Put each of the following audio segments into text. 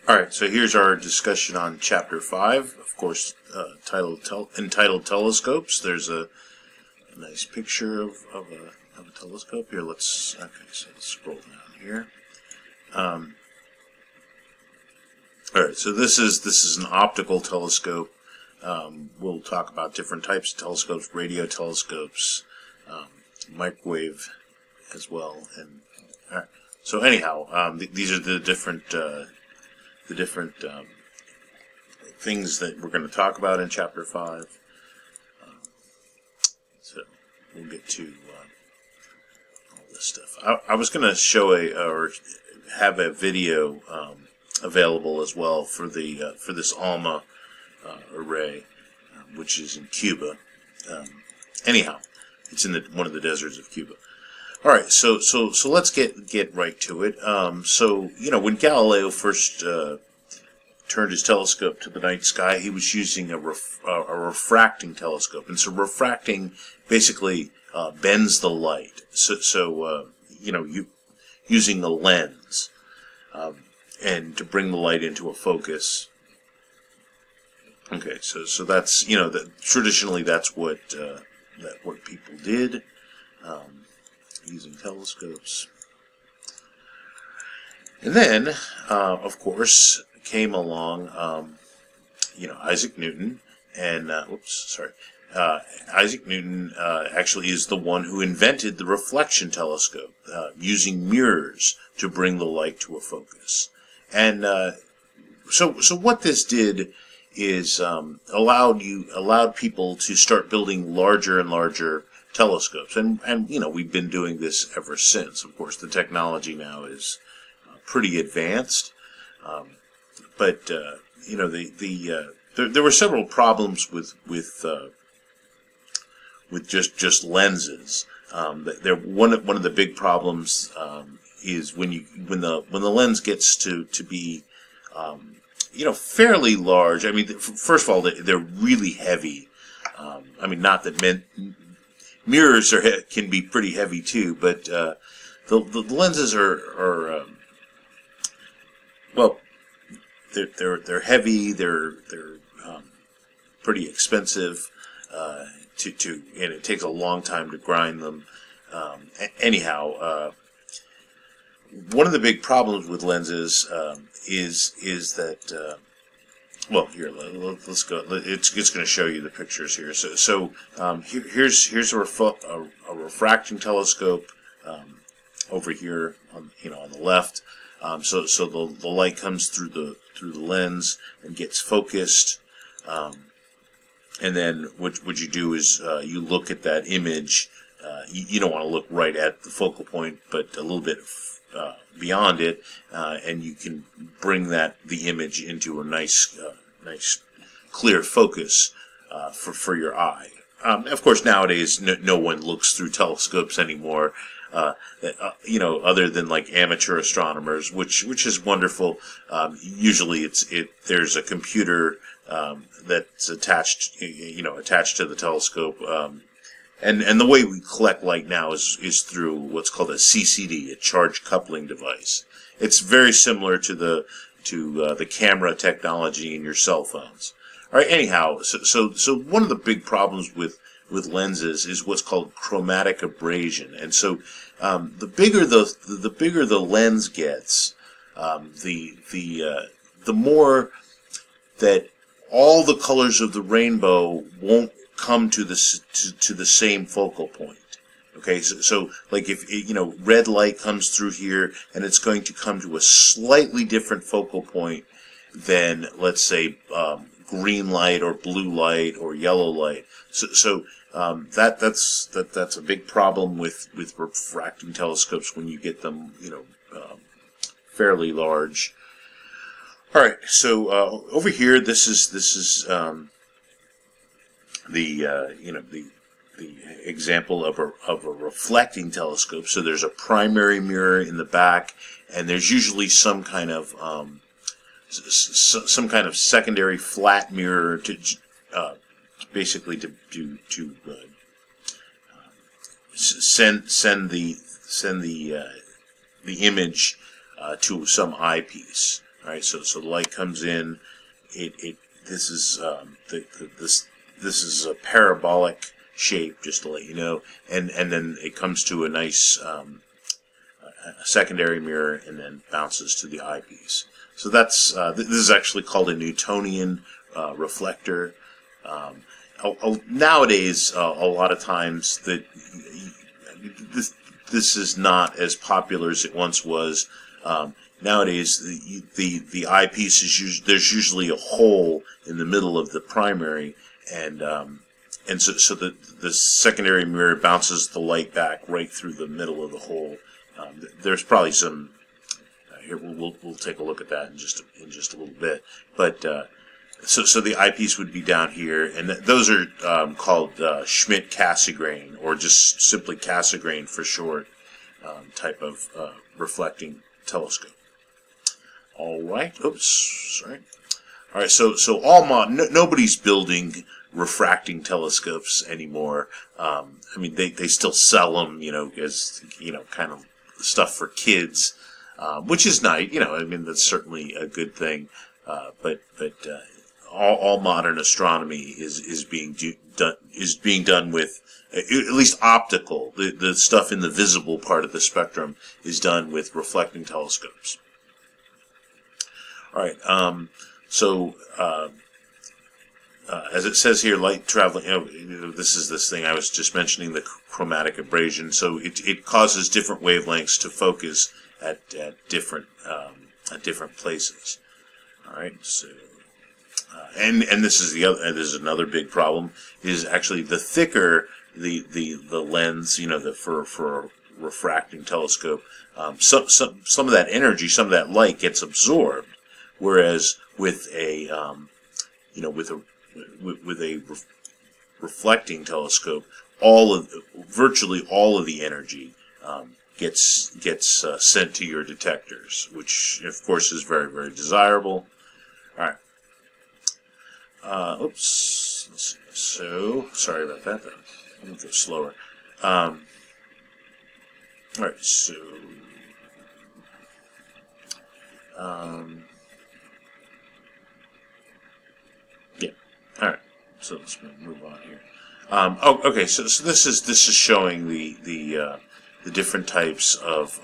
Alright, so here's our discussion on Chapter 5, of course, entitled Telescopes. There's a nice picture of a telescope here. Let's scroll down here. Alright, so this is an optical telescope. We'll talk about different types of telescopes, radio telescopes, microwave as well. And all right. So anyhow, these are the different things that we're going to talk about in Chapter 5. So we'll get to all this stuff. I was going to show or have a video available as well for this ALMA array, which is in Cuba. Anyhow, it's in one of the deserts of Cuba. All right, so let's get right to it. So when Galileo first turned his telescope to the night sky, he was using a refracting telescope, and so refracting basically bends the light. So using a lens, and to bring the light into a focus. Okay, so that's traditionally that's what people did. Using telescopes. And then, of course, came along, Isaac Newton, and, Isaac Newton actually is the one who invented the reflection telescope, using mirrors to bring the light to a focus. And so what this did is allowed people to start building larger and larger telescopes, and we've been doing this ever since. Of course, the technology now is pretty advanced, but there were several problems with just lenses. One of the big problems is when the lens gets to be fairly large. I mean, first of all, they're really heavy. Not that mirrors can be pretty heavy too, but the lenses are they're heavy. They're pretty expensive and it takes a long time to grind them. Anyhow, one of the big problems with lenses is that. Well, here, let's go. It's going to show you the pictures here. So here's a refracting telescope over here on the left. So the light comes through the lens and gets focused, and then what you do is you look at that image. You don't want to look right at the focal point, but a little bit beyond it, and you can bring the image into a nice clear focus for your eye. Of course, nowadays no one looks through telescopes anymore, other than like amateur astronomers, which is wonderful. Usually there's a computer that's attached to the telescope. And the way we collect light now is through what's called a CCD, a charge coupling device. It's very similar to the camera technology in your cell phones. All right. Anyhow, so one of the big problems with lenses is what's called chromatic abrasion, and so the bigger the lens gets, the more that all the colors of the rainbow won't come to the same focal point. Okay, so like if red light comes through here, and it's going to come to a slightly different focal point than, let's say, green light or blue light or yellow light. So that's a big problem with refracting telescopes when you get them fairly large. All right, so over here, this is the example of a reflecting telescope. So there's a primary mirror in the back, and there's usually some kind of secondary flat mirror to basically to send the image to some eyepiece. All right, so the light comes in. This is this is a parabolic shape, just to let you know, and then it comes to a nice secondary mirror, and then bounces to the eyepiece. So that's this is actually called a Newtonian reflector. Nowadays, a lot of times that this is not as popular as it once was. Nowadays, the eyepiece is there's usually a hole in the middle of the primary, and so the secondary mirror bounces the light back right through the middle of the hole. There's probably some. Here we'll take a look at that in just a little bit, but. So the eyepiece would be down here, and those are called Schmidt-Cassegrain, or just simply Cassegrain for short, type of reflecting telescope. All right. Oops. Sorry. All right. So nobody's building refracting telescopes anymore. I mean, they still sell them, as kind of stuff for kids, which is nice. I mean, that's certainly a good thing. But all modern astronomy is being done with, at least optical. The stuff in the visible part of the spectrum is done with reflecting telescopes. All right. As it says here, light traveling. This is this thing I was just mentioning, the chromatic abrasion. So it causes different wavelengths to focus at different places. All right. So. And this is this is another big problem, is actually the thicker the lens, for a refracting telescope, some of that energy, some of that light gets absorbed, whereas with a reflecting telescope, virtually all of the energy gets sent to your detectors, which of course is very, very desirable. All right. Oops. Let's see. So, sorry about that. I'm going to go slower. All right. So, yeah. All right. So let's move on here. Okay. So this is showing the different types of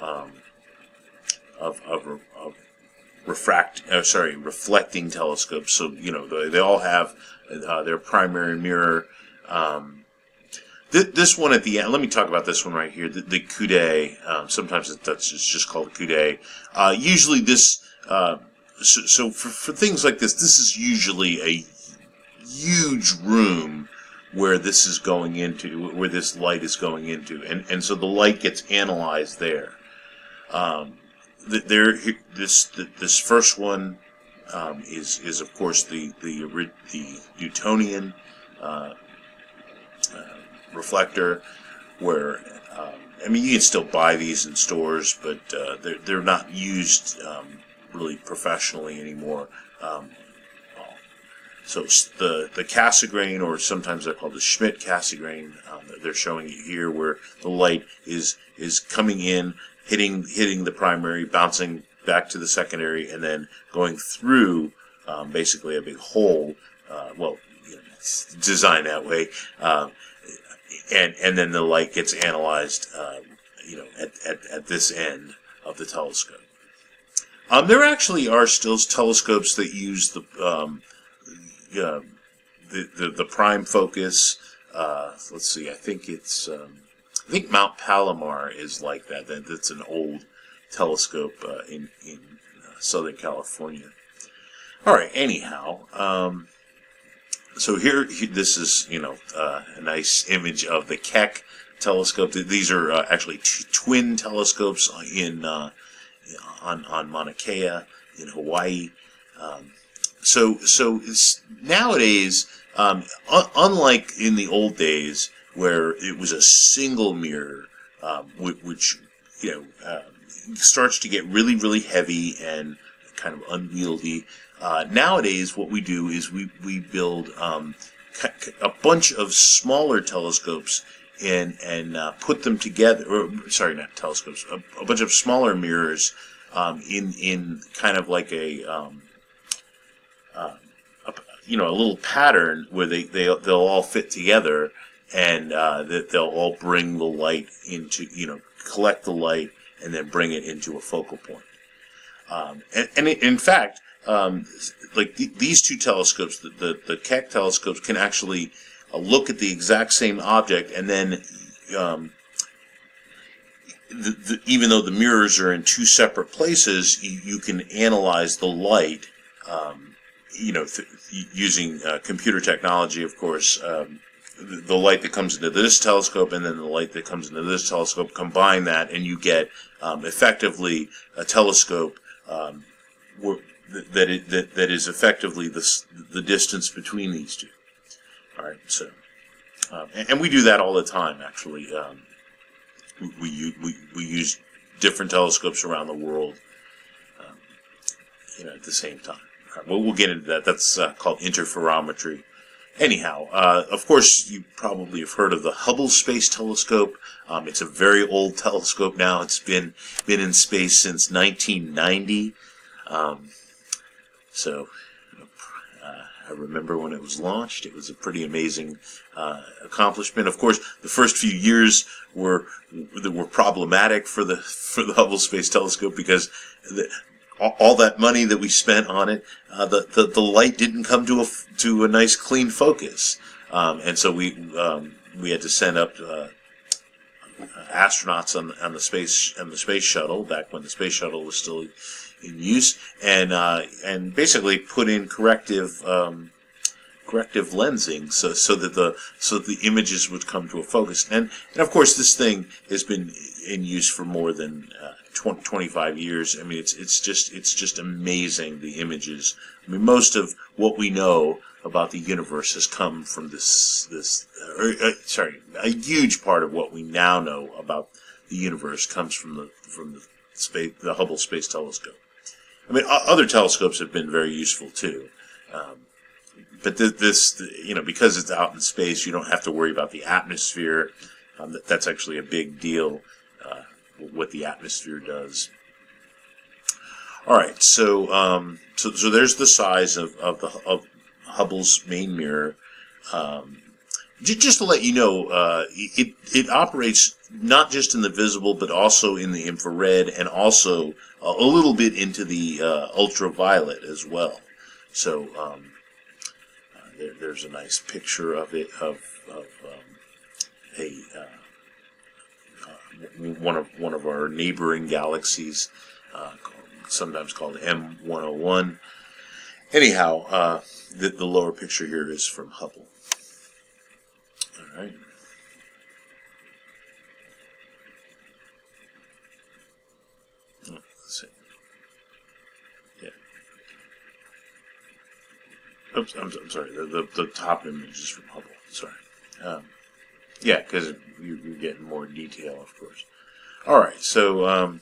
reflecting telescopes. So they all have their primary mirror. This one at the end. Let me talk about this one right here. The coude. Sometimes it's just called a coude. Usually this. So for things like this is usually a huge room where this is going into, where this light is going into, and so the light gets analyzed there. This first one is of course the Newtonian reflector, where you can still buy these in stores, but they're not used really professionally anymore. So the Cassegrain, or sometimes they're called the Schmidt-Cassegrain, they're showing you here, where the light is coming in, hitting the primary, bouncing back to the secondary, and then going through basically a big hole. It's designed that way, and then the light gets analyzed, at this end of the telescope. There actually are still telescopes that use the prime focus. Let's see. I think Mount Palomar is like that. That's an old telescope in Southern California. All right. Anyhow, so here this is a nice image of the Keck telescope. These are actually twin telescopes on Mauna Kea in Hawaii. So nowadays, unlike in the old days where it was a single mirror, which starts to get really, really heavy and kind of unwieldy. Nowadays, what we do is we build a bunch of smaller telescopes and put them together. Or, sorry, not telescopes. A bunch of smaller mirrors. in kind of like a little pattern where they'll all fit together, and that they'll all bring the light into, collect the light and then bring it into a focal point. In fact, like these two telescopes, the Keck telescopes, can actually look at the exact same object, and then even though the mirrors are in two separate places, you can analyze the light, using computer technology, of course. The light that comes into this telescope and then the light that comes into this telescope, combine that, and you get effectively a telescope that is effectively the distance between these two. All right, so and we do that all the time. Actually, we use different telescopes around the world, at the same time. All right, well, we'll get into that. That's called interferometry. Anyhow, of course, you probably have heard of the Hubble Space Telescope. It's a very old telescope now. It's been in space since 1990. I remember when it was launched. It was a pretty amazing accomplishment. Of course, the first few years were problematic for the Hubble Space Telescope, because all that money that we spent on it, the light didn't come to a nice clean focus, and so we had to send up astronauts on the space shuttle, back when the space shuttle was still in use, and basically put in corrective lensing so that the images would come to a focus. And of course, this thing has been in use for more than 25 years. I mean, it's just amazing, the images. I mean, most of what we know about the universe has come from a huge part of what we now know about the universe comes from the Hubble Space Telescope. I mean, other telescopes have been very useful too, but this, because it's out in space, you don't have to worry about the atmosphere. That's actually a big deal, what the atmosphere does. All right, so there's the size of Hubble's main mirror. Just to let you know, it operates not just in the visible, but also in the infrared, and also a little bit into the ultraviolet as well. So there's a nice picture of it, of one of our neighboring galaxies, sometimes called M101. Anyhow, the lower picture here is from Hubble. All right. Let's see. Yeah. Oops, I'm sorry. The top image is from Hubble. Sorry. Yeah, because you're getting more detail, of course. All right. So a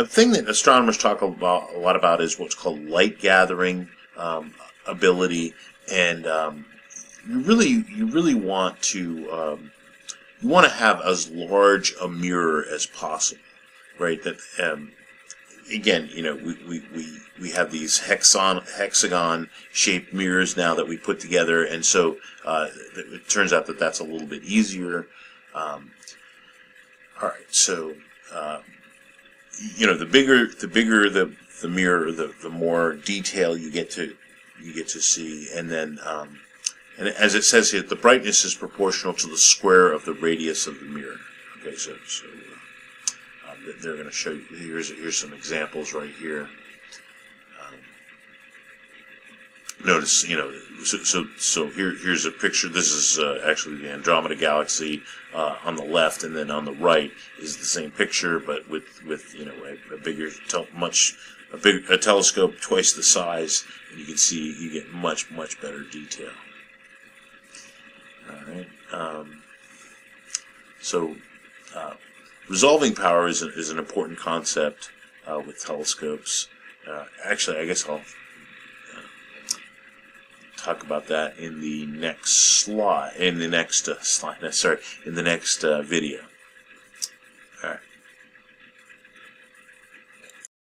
thing that astronomers talk a lot about is what's called light gathering ability, and you really want to have as large a mirror as possible, right? That again, we have these hexagon shaped mirrors now that we put together, and so it turns out that that's a little bit easier. All right, so the bigger the mirror, the more detail you get to see, and then and as it says here, the brightness is proportional to the square of the radius of the mirror. Okay, so they're going to show you. Here's some examples right here. Notice, so here's a picture. This is actually the Andromeda Galaxy on the left, and then on the right is the same picture, but with a bigger, a telescope twice the size, and you can see you get much better detail. All right. Resolving power is an important concept with telescopes. Actually, I guess I'll talk about that in the next slide. In the next video.